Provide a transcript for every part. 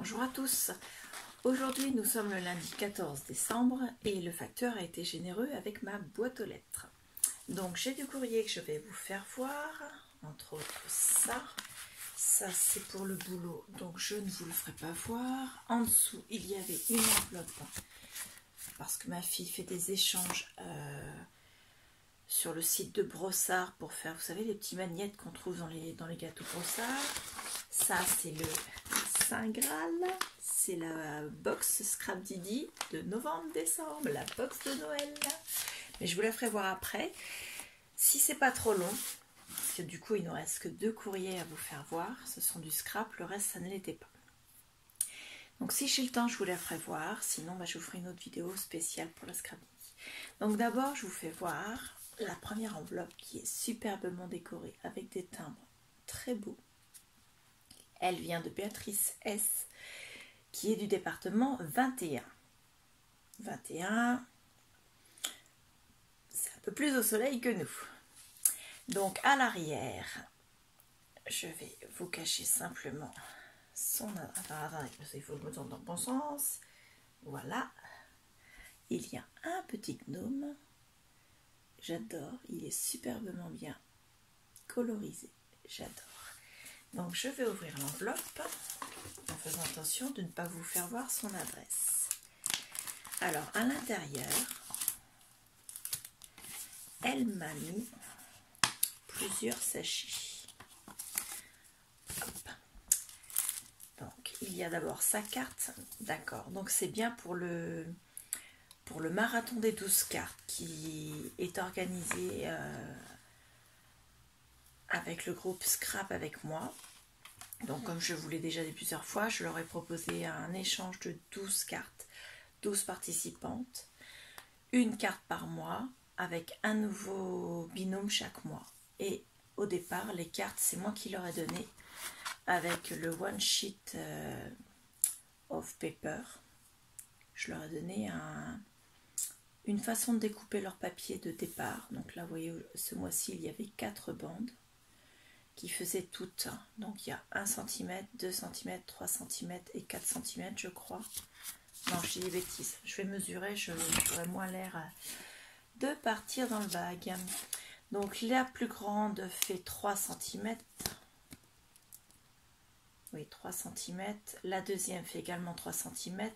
Bonjour à tous. Aujourd'hui nous sommes le lundi 14 décembre et le facteur a été généreux avec ma boîte aux lettres. Donc j'ai du courrier que je vais vous faire voir, entre autres ça. Ça c'est pour le boulot, donc je ne vous le ferai pas voir. En dessous il y avait une enveloppe parce que ma fille fait des échanges sur le site de Brossard pour faire, vous savez, les petits magnettes qu'on trouve dans les gâteaux Brossard. Ça c'est le Saint Graal, c'est la box Scrap Didi de novembre-décembre, la box de Noël. Mais je vous la ferai voir après. Si c'est pas trop long, parce que du coup il ne reste que 2 courriers à vous faire voir, ce sont du scrap, le reste ça ne l'était pas. Donc si j'ai le temps je vous la ferai voir, sinon je vous ferai une autre vidéo spéciale pour la Scrap Didi. Donc d'abord je vous fais voir la première enveloppe qui est superbement décorée avec des timbres très beaux. Elle vient de Béatrice S, qui est du département 21. 21, c'est un peu plus au soleil que nous. Donc à l'arrière, je vais vous cacher simplement son... Attendez, il faut que je me tourne dans le bon sens. Voilà. Il y a un petit gnome. J'adore, il est superbement bien colorisé. J'adore. Donc je vais ouvrir l'enveloppe en faisant attention de ne pas vous faire voir son adresse. Alors à l'intérieur, elle m'a mis plusieurs sachets. Hop. Donc il y a d'abord sa carte, d'accord. Donc c'est bien pour le marathon des 12 cartes qui est organisé avec le groupe Scrap avec moi. Donc comme je vous l'ai déjà dit plusieurs fois, je leur ai proposé un échange de 12 cartes, 12 participantes, une carte par mois avec un nouveau binôme chaque mois. Et au départ, les cartes, c'est moi qui leur ai donné avec le one sheet of paper. Je leur ai donné une façon de découper leur papier de départ. Donc là, vous voyez, ce mois-ci, il y avait 4 bandes qui faisaient toutes. Donc il y a 1 cm, 2 cm, 3 cm et 4 cm, je crois. Non, je dis des bêtises. Je vais mesurer, j'aurai moins l'air de partir dans le vague. Donc la plus grande fait 3 cm. Oui, 3 cm. La deuxième fait également 3 cm.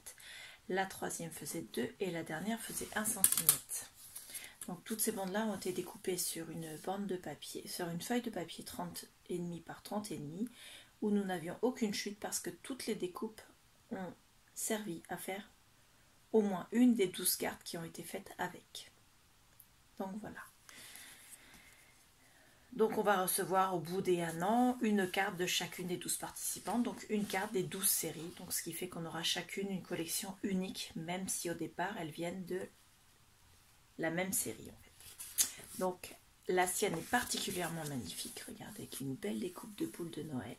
La troisième faisait 2 et la dernière faisait 1 cm. Donc toutes ces bandes là ont été découpées sur une bande de papier, sur une feuille de papier 30,5 par 30,5 où nous n'avions aucune chute parce que toutes les découpes ont servi à faire au moins une des 12 cartes qui ont été faites avec. Donc voilà. Donc on va recevoir au bout des 1 an une carte de chacune des 12 participantes, donc une carte des 12 séries, donc ce qui fait qu'on aura chacune une collection unique, même si au départ elles viennent de la même série en fait. Donc la sienne est particulièrement magnifique, regardez, avec une belle découpe de boules de Noël,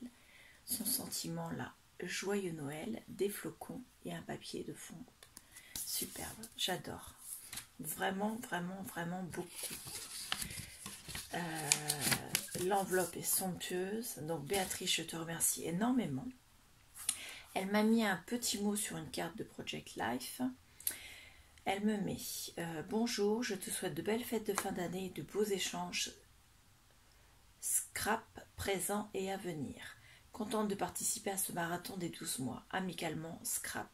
son sentiment là, joyeux Noël, des flocons et un papier de fond. Superbe, j'adore. Vraiment, vraiment, vraiment beaucoup. L'enveloppe est somptueuse, donc Béatrice, je te remercie énormément. Elle m'a mis un petit mot sur une carte de Project Life. Elle me met bonjour, je te souhaite de belles fêtes de fin d'année et de beaux échanges scrap présents et à venir. Contente de participer à ce marathon des 12 mois. Amicalement, Scrap.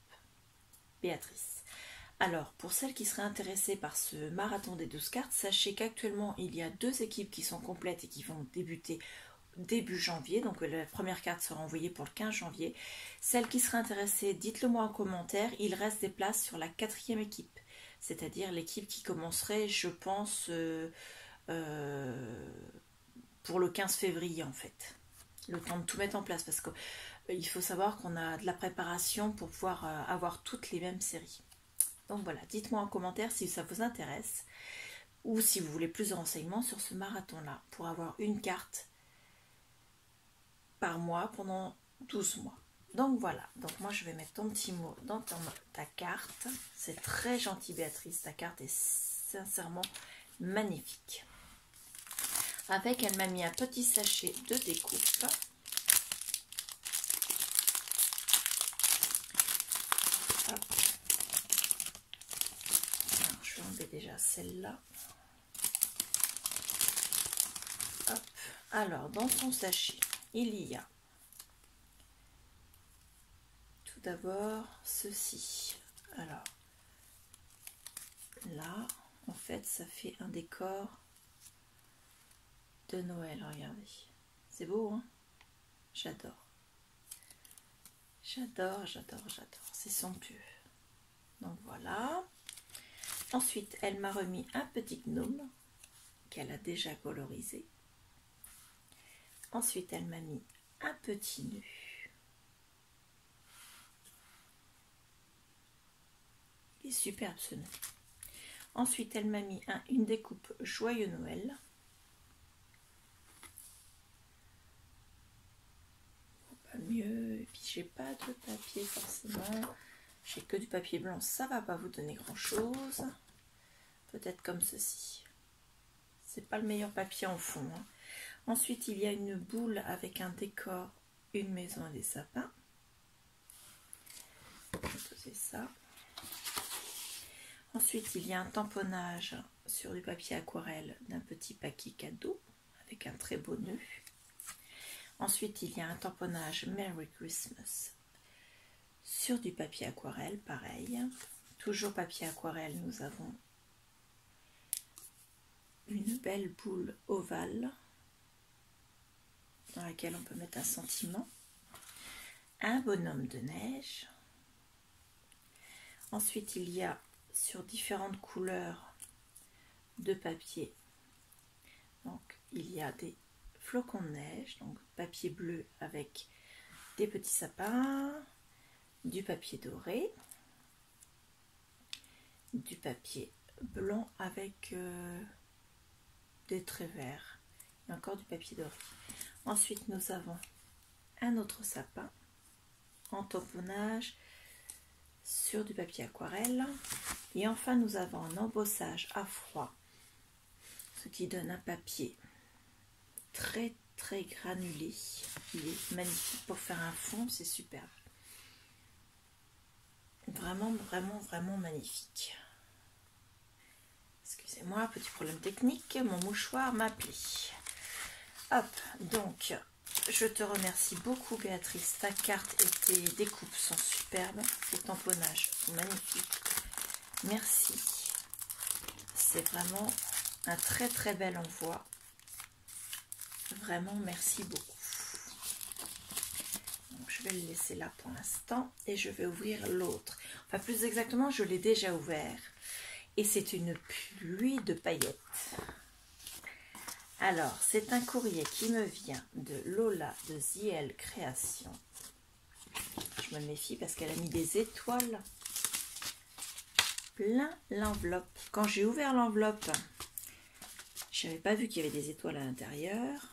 Béatrice. Alors, pour celles qui seraient intéressées par ce marathon des 12 cartes, sachez qu'actuellement, il y a 2 équipes qui sont complètes et qui vont débuter début janvier. Donc, la première carte sera envoyée pour le 15 janvier. Celles qui seraient intéressées, dites-le moi en commentaire. Il reste des places sur la 4e équipe. C'est-à-dire l'équipe qui commencerait, je pense, pour le 15 février, en fait. Le temps de tout mettre en place. Parce qu'il faut savoir qu'on a de la préparation pour pouvoir avoir toutes les mêmes séries. Donc voilà, dites-moi en commentaire si ça vous intéresse ou si vous voulez plus de renseignements sur ce marathon-là pour avoir une carte par mois pendant 12 mois. Donc voilà, donc moi je vais mettre ton petit mot dans ta carte. C'est très gentil Béatrice, ta carte est sincèrement magnifique. Avec, elle m'a mis un petit sachet de découpe. Hop. Alors, je vais enlever déjà celle-là. Hop. Alors, dans son sachet, il y a tout d'abord ceci. Alors, là, en fait, ça fait un décor de Noël, regardez. C'est beau, hein? J'adore. J'adore, j'adore, j'adore. C'est somptueux. Donc voilà. Ensuite, elle m'a remis un petit gnome qu'elle a déjà colorisé. Ensuite, elle m'a mis un petit nœud. Il est superbe ce nœud. Ensuite, elle m'a mis une découpe Joyeux Noël. Pas mieux. Et puis, j'ai pas de papier forcément. J'ai que du papier blanc. Ça va pas vous donner grand chose. Peut-être comme ceci. C'est pas le meilleur papier en fond, hein. Ensuite, il y a une boule avec un décor, une maison et des sapins. Je vais poser ça. Ensuite, il y a un tamponnage sur du papier aquarelle d'un petit paquet cadeau avec un très beau nœud. Ensuite, il y a un tamponnage Merry Christmas sur du papier aquarelle, pareil. Toujours papier aquarelle, nous avons une belle boule ovale dans laquelle on peut mettre un sentiment, un bonhomme de neige. Ensuite, il y a sur différentes couleurs de papier, donc il y a des flocons de neige, donc papier bleu avec des petits sapins, du papier doré, du papier blanc avec des traits verts et encore du papier doré. Ensuite, nous avons un autre sapin en tamponnage sur du papier aquarelle. Et enfin, nous avons un embossage à froid, ce qui donne un papier très très granulé. Il est magnifique pour faire un fond, c'est superbe. Vraiment, vraiment, vraiment magnifique. Excusez-moi, petit problème technique, mon mouchoir m'a pris. Hop, donc, je te remercie beaucoup Béatrice, ta carte et tes découpes sont superbes, tes tamponnages sont magnifiques. Merci, c'est vraiment un très très bel envoi. Vraiment, merci beaucoup. Donc, je vais le laisser là pour l'instant et je vais ouvrir l'autre. Enfin, plus exactement, je l'ai déjà ouvert et c'est une pluie de paillettes. Alors, c'est un courrier qui me vient de Lola de ZL Création. Je me méfie parce qu'elle a mis des étoiles plein l'enveloppe. Quand j'ai ouvert l'enveloppe, je n'avais pas vu qu'il y avait des étoiles à l'intérieur.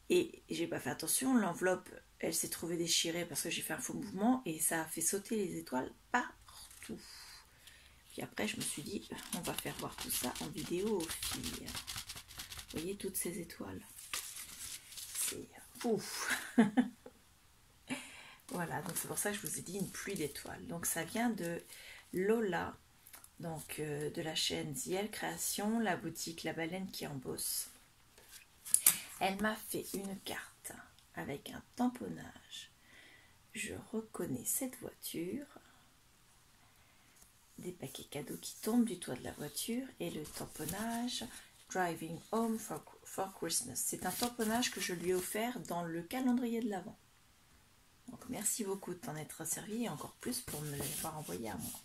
Et j'ai pas fait attention, l'enveloppe, elle s'est trouvée déchirée parce que j'ai fait un faux mouvement et ça a fait sauter les étoiles partout. Puis après, je me suis dit, on va faire voir tout ça en vidéo aux filles. Vous voyez toutes ces étoiles. C'est ouf. Voilà, donc c'est pour ça que je vous ai dit une pluie d'étoiles. Donc ça vient de Lola, donc de la chaîne ZL Création, la boutique La Baleine qui embosse. Elle m'a fait une carte avec un tamponnage. Je reconnais cette voiture. Des paquets cadeaux qui tombent du toit de la voiture et le tamponnage Driving Home for Christmas. C'est un tamponnage que je lui ai offert dans le calendrier de l'Avent. Donc merci beaucoup de t'en être servi et encore plus pour me l'avoir envoyé à moi.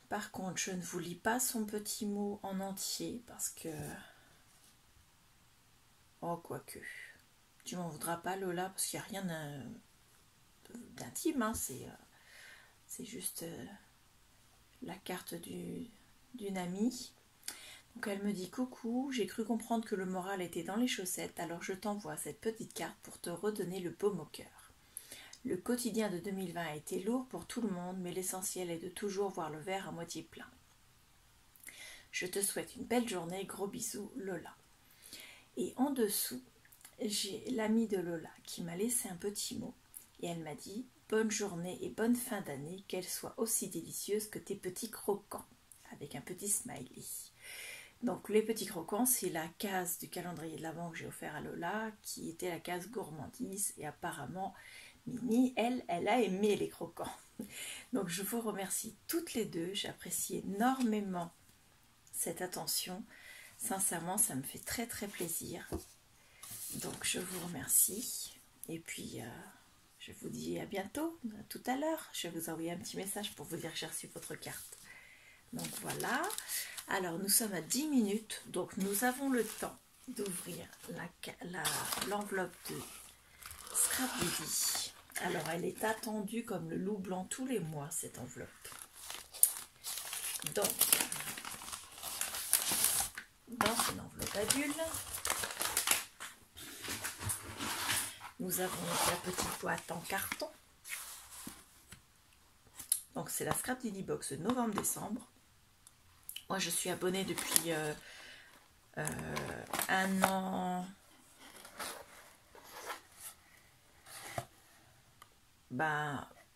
Par contre, je ne vous lis pas son petit mot en entier parce que... Oh, quoique. Tu m'en voudras pas, Lola, parce qu'il n'y a rien d'intime, hein. C'est juste la carte d'une amie. Donc elle me dit: coucou, j'ai cru comprendre que le moral était dans les chaussettes, alors je t'envoie cette petite carte pour te redonner le baume au cœur. Le quotidien de 2020 a été lourd pour tout le monde, mais l'essentiel est de toujours voir le verre à moitié plein. Je te souhaite une belle journée, gros bisous, Lola. Et en dessous, j'ai l'amie de Lola qui m'a laissé un petit mot Et elle m'a dit « Bonne journée et bonne fin d'année, qu'elle soit aussi délicieuse que tes petits croquants » avec un petit smiley. Donc les petits croquants, c'est la case du calendrier de l'Avent que j'ai offert à Lola, qui était la case gourmandise. Et apparemment, Mimi, elle a aimé les croquants. Donc je vous remercie toutes les deux, j'apprécie énormément cette attention. Sincèrement, ça me fait très très plaisir. Donc je vous remercie. Et puis je vous dis à bientôt, à tout à l'heure. Je vais vous envoyer un petit message pour vous dire que j'ai reçu votre carte. Donc voilà. Alors nous sommes à 10 minutes, donc nous avons le temps d'ouvrir l'enveloppe de Scrap Didi. Alors elle est attendue comme le loup blanc tous les mois, cette enveloppe. Donc, dans une enveloppe à bulles, nous avons la petite boîte en carton. Donc c'est la Scrap Didi Box novembre-décembre. Moi je suis abonnée depuis 1 an,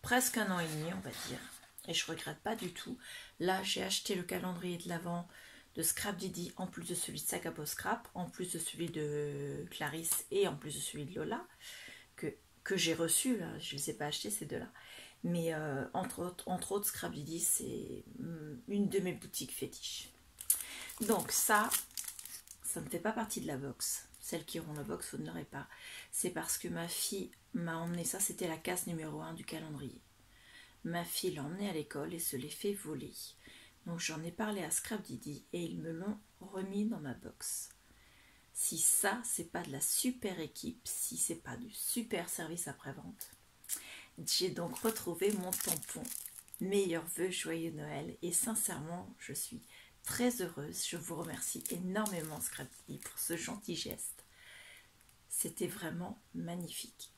presque 1 an et demi on va dire. Et je regrette pas du tout. Là j'ai acheté le calendrier de l'Avent de Scrap Didi en plus de celui de Sac à Peau Scrap, en plus de celui de Clarisse et en plus de celui de Lola que j'ai reçu. Là, je ne les ai pas achetés ces deux-là. Mais entre autres Scrap Didi, c'est une de mes boutiques fétiches. Donc ça ne fait pas partie de la box. Celles qui auront la box, vous ne l'aurez pas. C'est parce que ma fille m'a emmené ça, c'était la case numéro 1 du calendrier. Ma fille l'a emmené à l'école et se l'est fait voler. Donc j'en ai parlé à Scrap Didi et ils me l'ont remis dans ma box. Si ça, c'est pas de la super équipe, si c'est pas du super service après-vente. J'ai donc retrouvé mon tampon. Meilleurs vœux, joyeux Noël. Et sincèrement, je suis très heureuse. Je vous remercie énormément, Scrap Didi, pour ce gentil geste. C'était vraiment magnifique.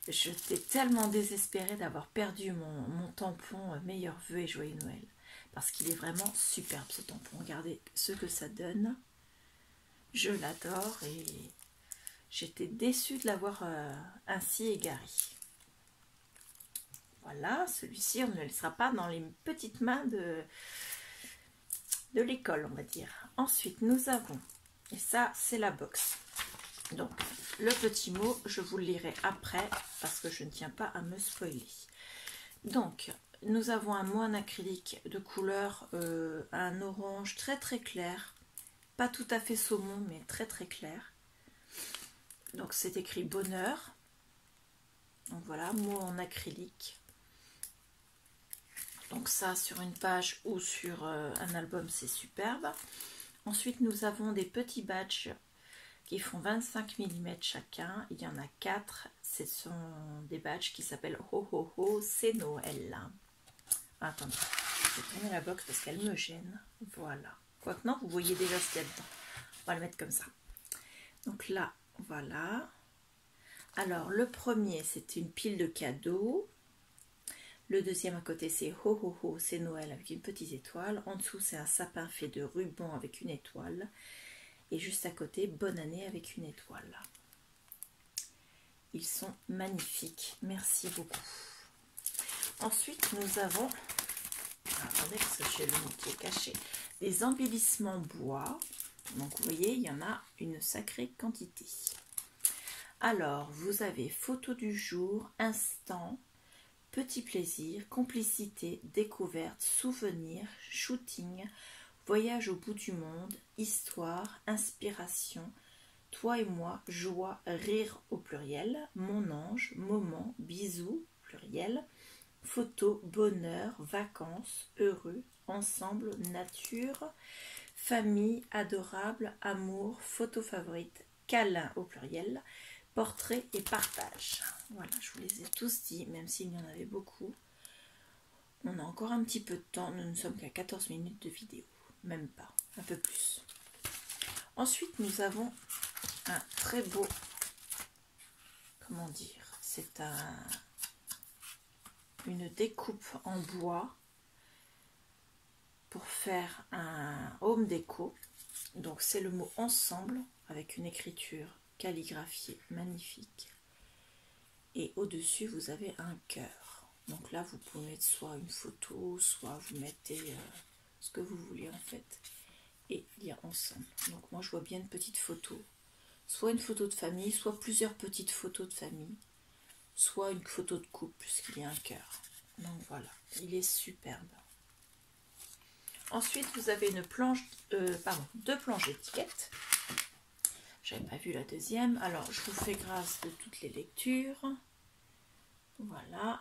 J'étais tellement désespérée d'avoir perdu mon tampon meilleurs vœux et joyeux Noël. Parce qu'il est vraiment superbe ce tampon. Regardez ce que ça donne. Je l'adore et j'étais déçue de l'avoir ainsi égaré. Voilà, celui-ci, on ne le laissera pas dans les petites mains de l'école, on va dire. Ensuite, nous avons, et ça, c'est la box. Donc, le petit mot, je vous le lirai après, parce que je ne tiens pas à me spoiler. Donc, nous avons un mot en acrylique de couleur, un orange très très clair. Pas tout à fait saumon, mais très très clair. Donc, c'est écrit bonheur. Donc voilà, mot en acrylique. Donc ça, sur une page ou sur un album, c'est superbe. Ensuite, nous avons des petits badges qui font 25 mm chacun. Il y en a 4. Ce sont des badges qui s'appellent Ho Ho Ho, c'est Noël. Attendez, je vais tourner la box parce qu'elle me gêne. Voilà. Quoique non, vous voyez déjà ce qu'il y a dedans. On va le mettre comme ça. Donc là, voilà. Alors, le premier, c'est une pile de cadeaux. Le deuxième à côté, c'est Ho Ho Ho, c'est Noël avec une petite étoile. En dessous, c'est un sapin fait de ruban avec une étoile. Et juste à côté, bonne année avec une étoile. Ils sont magnifiques. Merci beaucoup. Ensuite, nous avons, attendez parce que j'ai le mot qui est caché, des embellissements bois. Donc, vous voyez, il y en a une sacrée quantité. Alors, vous avez photo du jour, instant, petit plaisir, complicité, découverte, souvenir, shooting, voyage au bout du monde, histoire, inspiration, toi et moi, joie, rire au pluriel, mon ange, moment, bisous, pluriel, photo, bonheur, vacances, heureux, ensemble, nature, famille, adorable, amour, photo favorite, câlin au pluriel, portrait et partage. Voilà, je vous les ai tous dit, même s'il y en avait beaucoup. On a encore un petit peu de temps, nous ne sommes qu'à 14 minutes de vidéo, même pas, un peu plus. Ensuite, nous avons un très beau, comment dire, c'est une découpe en bois pour faire un home déco. Donc c'est le mot ensemble avec une écriture calligraphiée magnifique. et au-dessus vous avez un cœur. Donc là vous pouvez mettre soit une photo, soit vous mettez ce que vous voulez en fait, et lire ensemble. Donc moi je vois bien une petite photo, soit une photo de famille, soit plusieurs petites photos de famille, soit une photo de couple puisqu'il y a un cœur. Donc voilà, il est superbe. Ensuite vous avez une planche, deux planches d'étiquettes. J'avais pas vu la deuxième. Alors je vous fais grâce de toutes les lectures. Voilà.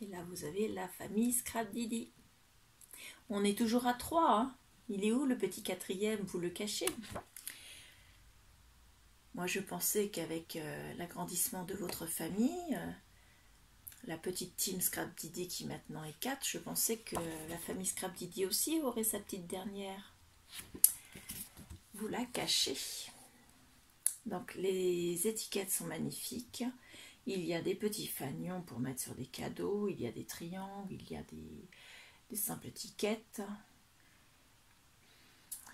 Et là vous avez la famille Scrap Didi. On est toujours à 3. Hein. Il est où le petit quatrième? Vous le cachez? Moi je pensais qu'avec l'agrandissement de votre famille, la petite team Scrap Didi qui maintenant est 4, je pensais que la famille Scrap Didi aussi aurait sa petite dernière. Vous la cachez. Donc les étiquettes sont magnifiques. Il y a des petits fanions pour mettre sur des cadeaux, il y a des triangles, il y a des simples étiquettes.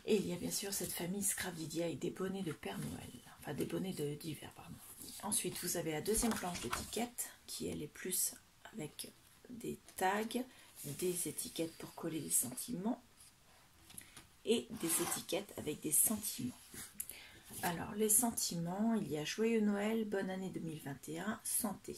Et il y a bien sûr cette famille Scrap Didi avec des bonnets de Père Noël, enfin des bonnets d'hiver, pardon. Ensuite vous avez la deuxième planche d'étiquettes qui elle est plus avec des tags, des étiquettes pour coller des sentiments et des étiquettes avec des sentiments. Alors, les sentiments, il y a Joyeux Noël, bonne année 2021, santé,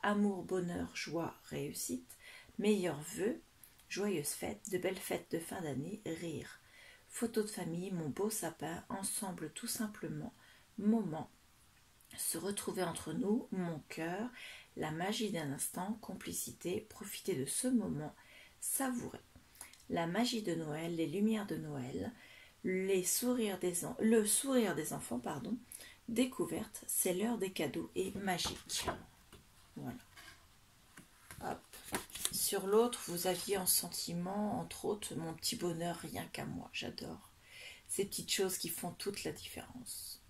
amour, bonheur, joie, réussite, meilleurs vœux, joyeuses fêtes, de belles fêtes de fin d'année, rire, photo de famille, mon beau sapin, ensemble tout simplement, moment, se retrouver entre nous, mon cœur, la magie d'un instant, complicité, profiter de ce moment, savourer. La magie de Noël, les lumières de Noël, le sourire des enfants, pardon, découverte, c'est l'heure des cadeaux et magique. Voilà. Hop. Sur l'autre, vous aviez en sentiment, entre autres, mon petit bonheur rien qu'à moi. J'adore ces petites choses qui font toute la différence.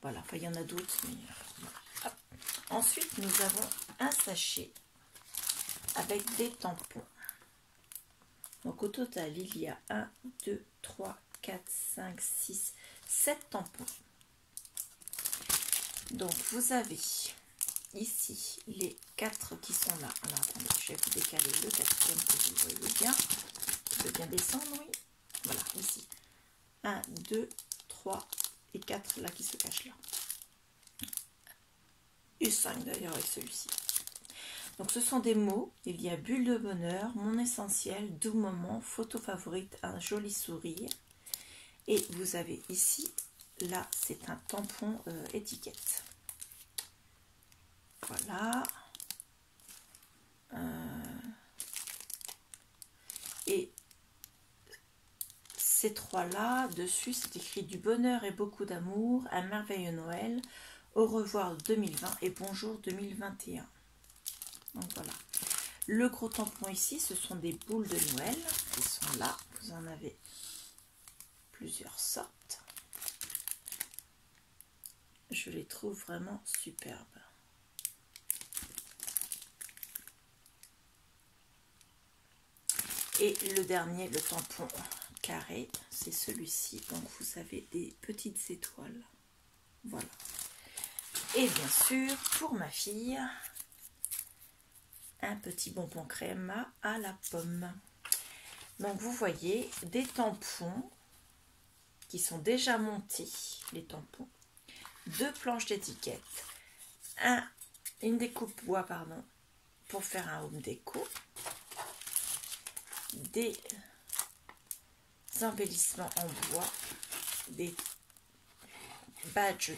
Voilà, enfin il y en a d'autres, mais voilà. Ensuite, nous avons un sachet avec des tampons. Donc au total, il y a 1, 2, 3, 4, 5, 6, 7 tampons. Donc vous avez ici les 4 qui sont là. Alors attendez, je vais vous décaler le quatrième que vous voyez bien. Je veux bien descendre, oui. Voilà, ici. 1, 2, 3 et 4 là qui se cachent là. Et 5 d'ailleurs avec celui-ci. Donc ce sont des mots, il y a bulle de bonheur, mon essentiel, doux moment, photo favorite, un joli sourire. Et vous avez ici, là c'est un tampon étiquette. Voilà. Et ces trois-là, dessus c'est écrit du bonheur et beaucoup d'amour, un merveilleux Noël, au revoir 2020 et bonjour 2021. Donc voilà. Le gros tampon ici, ce sont des boules de Noël qui sont là. Vous en avez plusieurs sortes. Je les trouve vraiment superbes. Et le dernier, le tampon carré, c'est celui-ci. Donc vous avez des petites étoiles. Voilà. Et bien sûr, pour ma fille, un petit bonbon crème à la pomme. Donc vous voyez des tampons qui sont déjà montés, les tampons, 2 planches d'étiquette, une découpe bois pardon, pour faire un home déco, des embellissements en bois, des badges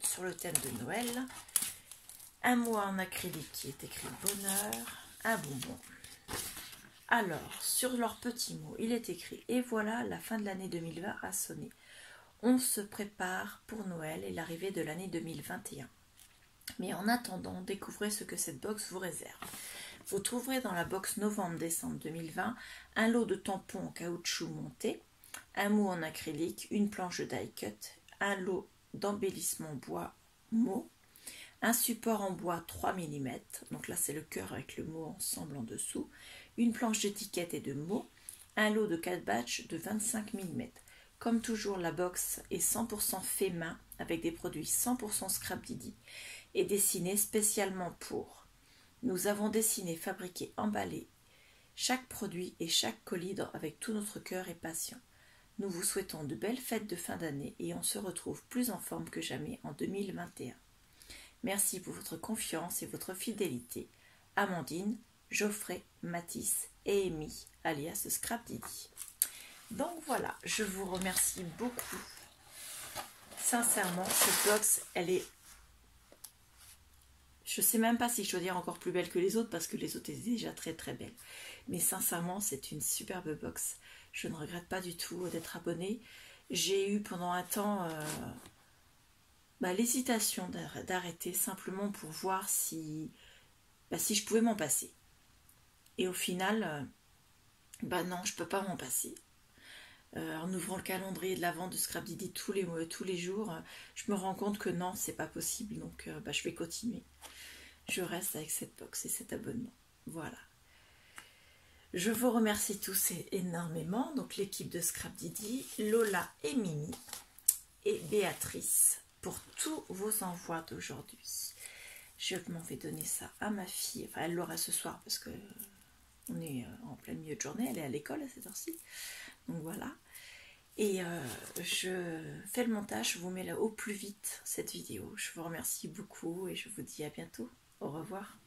sur le thème de Noël, un mot en acrylique qui est écrit bonheur, un bonbon. Alors, sur leur petit mot, il est écrit « Et voilà, la fin de l'année 2020 a sonné. On se prépare pour Noël et l'arrivée de l'année 2021. Mais en attendant, découvrez ce que cette box vous réserve. Vous trouverez dans la box novembre-décembre 2020 un lot de tampons en caoutchouc monté, un mot en acrylique, une planche de die cut, un lot d'embellissement bois mot, un support en bois 3 mm, donc là c'est le cœur avec le mot ensemble en dessous, une planche d'étiquette et de mots, un lot de 4 batchs de 25 mm. Comme toujours, la box est 100% fait main avec des produits 100% Scrap Didi et dessinés spécialement pour. Nous avons dessiné, fabriqué, emballé chaque produit et chaque colis avec tout notre cœur et passion. Nous vous souhaitons de belles fêtes de fin d'année et on se retrouve plus en forme que jamais en 2021. Merci pour votre confiance et votre fidélité. Amandine, Geoffrey, Mathis et Amy, alias Scrap Didi. Donc voilà, je vous remercie beaucoup. Sincèrement, cette box, elle est... Je sais même pas si je dois dire encore plus belle que les autres parce que les autres étaient déjà très très belles. Mais sincèrement, c'est une superbe box. Je ne regrette pas du tout d'être abonnée. J'ai eu pendant un temps l'hésitation d'arrêter simplement pour voir si je pouvais m'en passer. Et au final, non, je peux pas m'en passer. En ouvrant le calendrier de la vente de Scrap Didi tous les jours, je me rends compte que non, c'est pas possible. Donc, je vais continuer. Je reste avec cette box et cet abonnement. Voilà. Je vous remercie tous énormément. Donc, l'équipe de Scrap Didi, Lola et Mimi et Béatrice pour tous vos envois d'aujourd'hui. Je m'en vais donner ça à ma fille. Enfin, elle l'aura ce soir parce que on est en plein milieu de journée. Elle est à l'école à cette heure-ci. Donc, voilà. Et je fais le montage, je vous mets là au plus vite cette vidéo. Je vous remercie beaucoup et je vous dis à bientôt. Au revoir.